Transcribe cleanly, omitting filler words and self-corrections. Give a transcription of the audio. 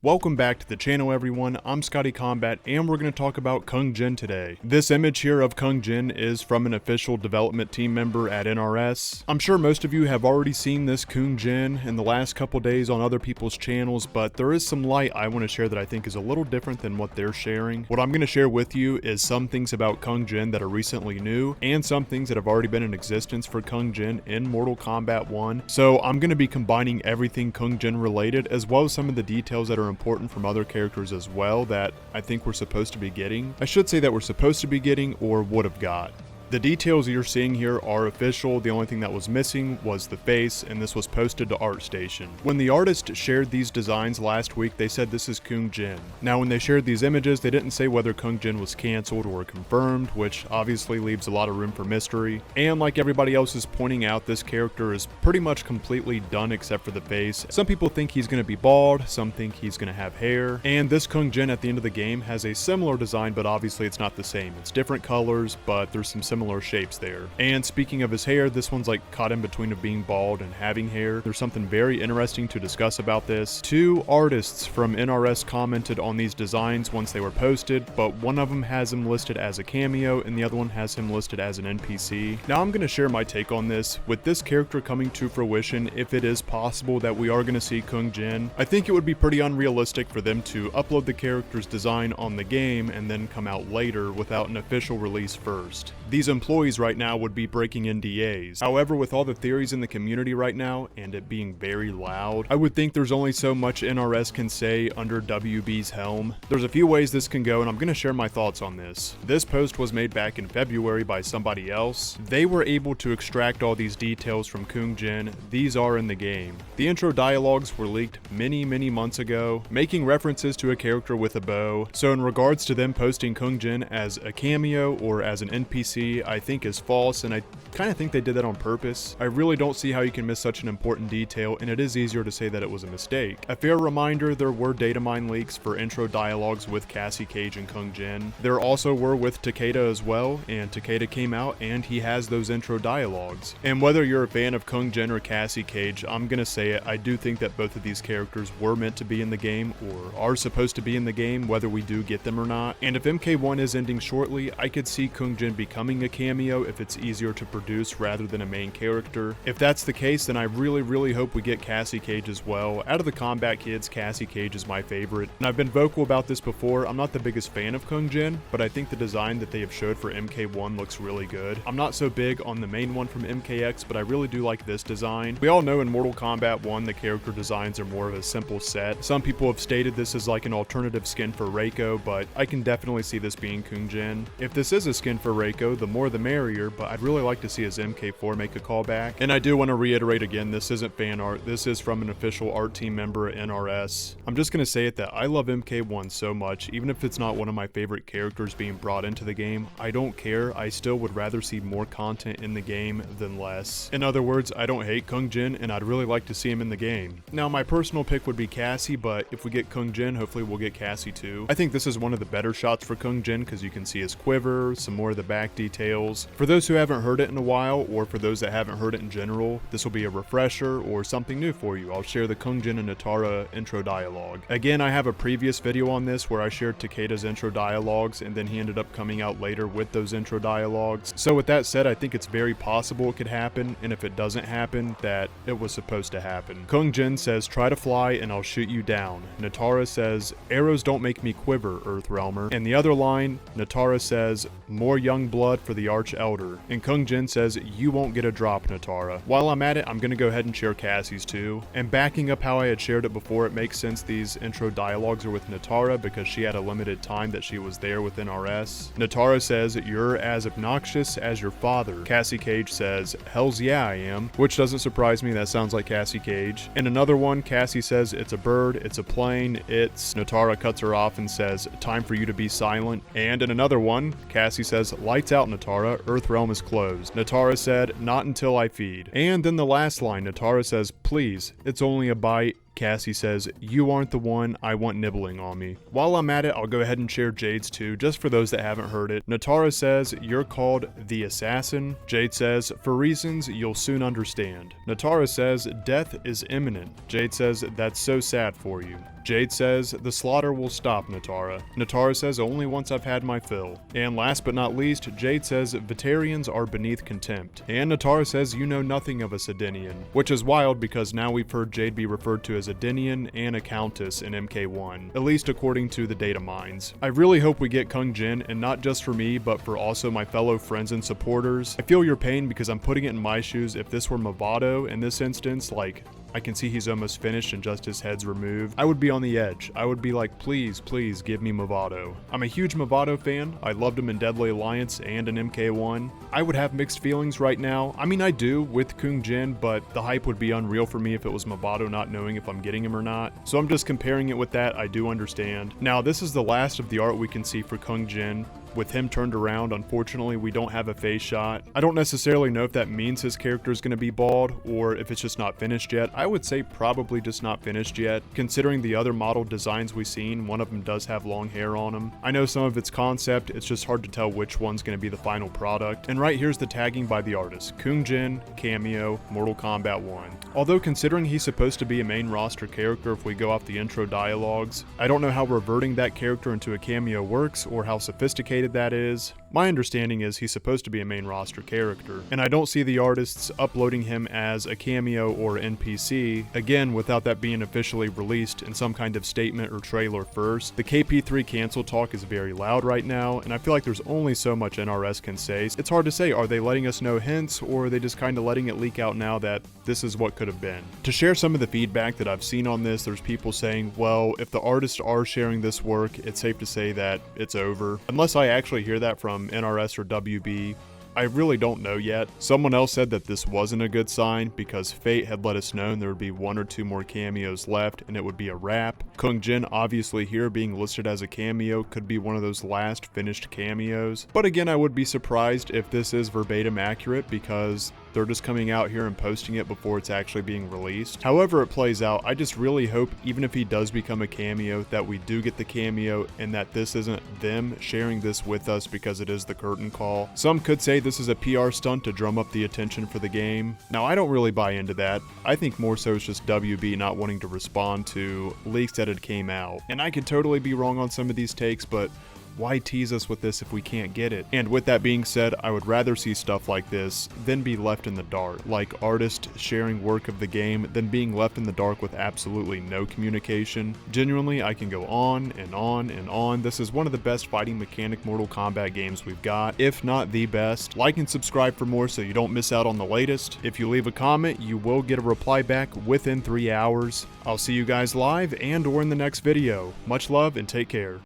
Welcome back to the channel everyone, I'm Scotty Kombat and we're going to talk about Kung Jin today. This image here of Kung Jin is from an official development team member at NRS. I'm sure most of you have already seen this Kung Jin in the last couple days on other people's channels, but there is some light I want to share that I think is a little different than what they're sharing. What I'm going to share with you is some things about Kung Jin that are recently new and some things that have already been in existence for Kung Jin in Mortal Kombat 1. So I'm going to be combining everything Kung Jin related as well as some of the details that are important from other characters as well that I think we're supposed to be getting. I should say that we're supposed to be getting or would have got. The details you're seeing here are official. The only thing that was missing was the face, and this was posted to ArtStation. When the artist shared these designs last week, they said this is Kung Jin. Now when they shared these images, they didn't say whether Kung Jin was cancelled or confirmed, which obviously leaves a lot of room for mystery. And like everybody else is pointing out, this character is pretty much completely done except for the face. Some people think he's going to be bald, some think he's going to have hair, and this Kung Jin at the end of the game has a similar design, but obviously it's not the same. It's different colors, but there's some similar shapes there. And speaking of his hair, this one's like caught in between of being bald and having hair. There's something very interesting to discuss about this. Two artists from NRS commented on these designs once they were posted, but one of them has him listed as a cameo and the other one has him listed as an NPC. Now I'm going to share my take on this. With this character coming to fruition, if it is possible that we are going to see Kung Jin, I think it would be pretty unrealistic for them to upload the character's design on the game and then come out later without an official release first. These employees right now would be breaking NDAs. However, with all the theories in the community right now and it being very loud, I would think there's only so much NRS can say under WB's helm. There's a few ways this can go and I'm going to share my thoughts on this. This post was made back in February by somebody else. They were able to extract all these details from Kung Jin. These are in the game. The intro dialogues were leaked many months ago, making references to a character with a bow. So in regards to them posting Kung Jin as a cameo or as an NPC, I think is false, and I kind of think they did that on purpose. I really don't see how you can miss such an important detail, and it is easier to say that it was a mistake. A fair reminder, there were data mine leaks for intro dialogues with Cassie Cage and Kung Jin. There also were with Takeda as well, and Takeda came out and he has those intro dialogues. And whether you're a fan of Kung Jin or Cassie Cage, I'm gonna say it, I do think that both of these characters were meant to be in the game or are supposed to be in the game, whether we do get them or not. And if MK1 is ending shortly, I could see Kung Jin becoming a cameo if it's easier to produce rather than a main character. If that's the case, then I really hope we get Cassie Cage as well. Out of the Kombat kids, Cassie Cage is my favorite, and I've been vocal about this before. I'm not the biggest fan of Kung Jin, but I think the design that they have showed for MK1 looks really good. I'm not so big on the main one from MKX, but I really do like this design. We all know in Mortal Kombat 1 the character designs are more of a simple set. Some people have stated this is like an alternative skin for Reiko, but I can definitely see this being Kung Jin. If this is a skin for Reiko, the more the merrier, but I'd really like to see his MK4 make a callback. And I do want to reiterate again, this isn't fan art, this is from an official art team member at NRS. I'm just going to say it that I love MK1 so much, even if it's not one of my favorite characters being brought into the game, I don't care, I still would rather see more content in the game than less. In other words, I don't hate Kung Jin and I'd really like to see him in the game. Now my personal pick would be Cassie, but if we get Kung Jin, hopefully we'll get Cassie too. I think this is one of the better shots for Kung Jin because you can see his quiver, some more of the back details. For those who haven't heard it in a while, or for those that haven't heard it in general, this will be a refresher or something new for you. I'll share the Kung Jin and Natara intro dialogue. Again, I have a previous video on this where I shared Takeda's intro dialogues and then he ended up coming out later with those intro dialogues. So with that said, I think it's very possible it could happen, and if it doesn't happen, that it was supposed to happen. Kung Jin says, "Try to fly and I'll shoot you down." Natara says, "Arrows don't make me quiver, Earthrealmer." And the other line, Natara says, "More young blood for the Arch Elder." And Kung Jin says, "You won't get a drop, Natara." While I'm at it, I'm going to go ahead and share Cassie's too. And backing up how I had shared it before, it makes sense these intro dialogues are with Natara because she had a limited time that she was there with NRS. Natara says, "You're as obnoxious as your father." Cassie Cage says, "Hells yeah I am," which doesn't surprise me, that sounds like Cassie Cage. In another one, Cassie says, "It's a bird, it's a plane, it's..." Natara cuts her off and says, "Time for you to be silent." And in another one, Cassie says, "Lights out, Natara, Earthrealm is closed." Natara said, "Not until I feed." And in the last line, Natara says, "Please, it's only a bite." Cassie says, "You aren't the one I want nibbling on me." While I'm at it, I'll go ahead and share Jade's too, just for those that haven't heard it. Natara says, "You're called the Assassin." Jade says, "For reasons you'll soon understand." Natara says, "Death is imminent." Jade says, "That's so sad for you." Jade says, the slaughter will stop, Natara. Natara says, only once I've had my fill. And last but not least, Jade says, Vitarians are beneath contempt. And Natara says, you know nothing of a Sedinian. Which is wild because now we've heard Jade be referred to as a Dinian and a Countess in MK1, at least according to the data mines. I really hope we get Kung Jin, and not just for me, but for also my fellow friends and supporters. I feel your pain because I'm putting it in my shoes. If this were Movado in this instance, like, I can see he's almost finished and just his head's removed, I would be on the edge. I would be like, please, please give me Movado. I'm a huge Movado fan. I loved him in Deadly Alliance and in MK1. I would have mixed feelings right now. I mean, I do with Kung Jin, but the hype would be unreal for me if it was Movado, not knowing if I'm getting him or not. So I'm just comparing it with that. I do understand. Now, this is the last of the art we can see for Kung Jin. With him turned around, unfortunately, we don't have a face shot. I don't necessarily know if that means his character is going to be bald, or if it's just not finished yet. I would say probably just not finished yet. Considering the other model designs we've seen, one of them does have long hair on him. I know some of it's concept, it's just hard to tell which one's going to be the final product. And right here's the tagging by the artist. Kung Jin, Kameo, Mortal Kombat 1. Although considering he's supposed to be a main roster character if we go off the intro dialogues, I don't know how reverting that character into a cameo works, or how sophisticated that is. My understanding is he's supposed to be a main roster character, and I don't see the artists uploading him as a cameo or NPC, again without that being officially released in some kind of statement or trailer first. The KP3 cancel talk is very loud right now, and I feel like there's only so much NRS can say. It's hard to say, are they letting us know hints, or are they just kind of letting it leak out now that this is what could have been? To share some of the feedback that I've seen on this, there's people saying, well, if the artists are sharing this work, it's safe to say that it's over. Unless I actually hear that from NRS or WB, I really don't know yet. Someone else said that this wasn't a good sign because Fate had let us know there would be 1 or 2 more cameos left and it would be a wrap. Kung Jin obviously here being listed as a cameo could be one of those last finished cameos. But again, I would be surprised if this is verbatim accurate because they're just coming out here and posting it before it's actually being released. However it plays out, I just really hope, even if he does become a cameo, that we do get the cameo and that this isn't them sharing this with us because it is the curtain call. Some could say this is a PR stunt to drum up the attention for the game. Now, I don't really buy into that. I think more so it's just WB not wanting to respond to leaks that had came out. And I could totally be wrong on some of these takes, but why tease us with this if we can't get it? And with that being said, I would rather see stuff like this than be left in the dark. Like artists sharing work of the game than being left in the dark with absolutely no communication. Genuinely, I can go on and on and on. This is one of the best fighting mechanic Mortal Kombat games we've got, if not the best. Like and subscribe for more so you don't miss out on the latest. If you leave a comment, you will get a reply back within 3 hours. I'll see you guys live and or in the next video. Much love and take care.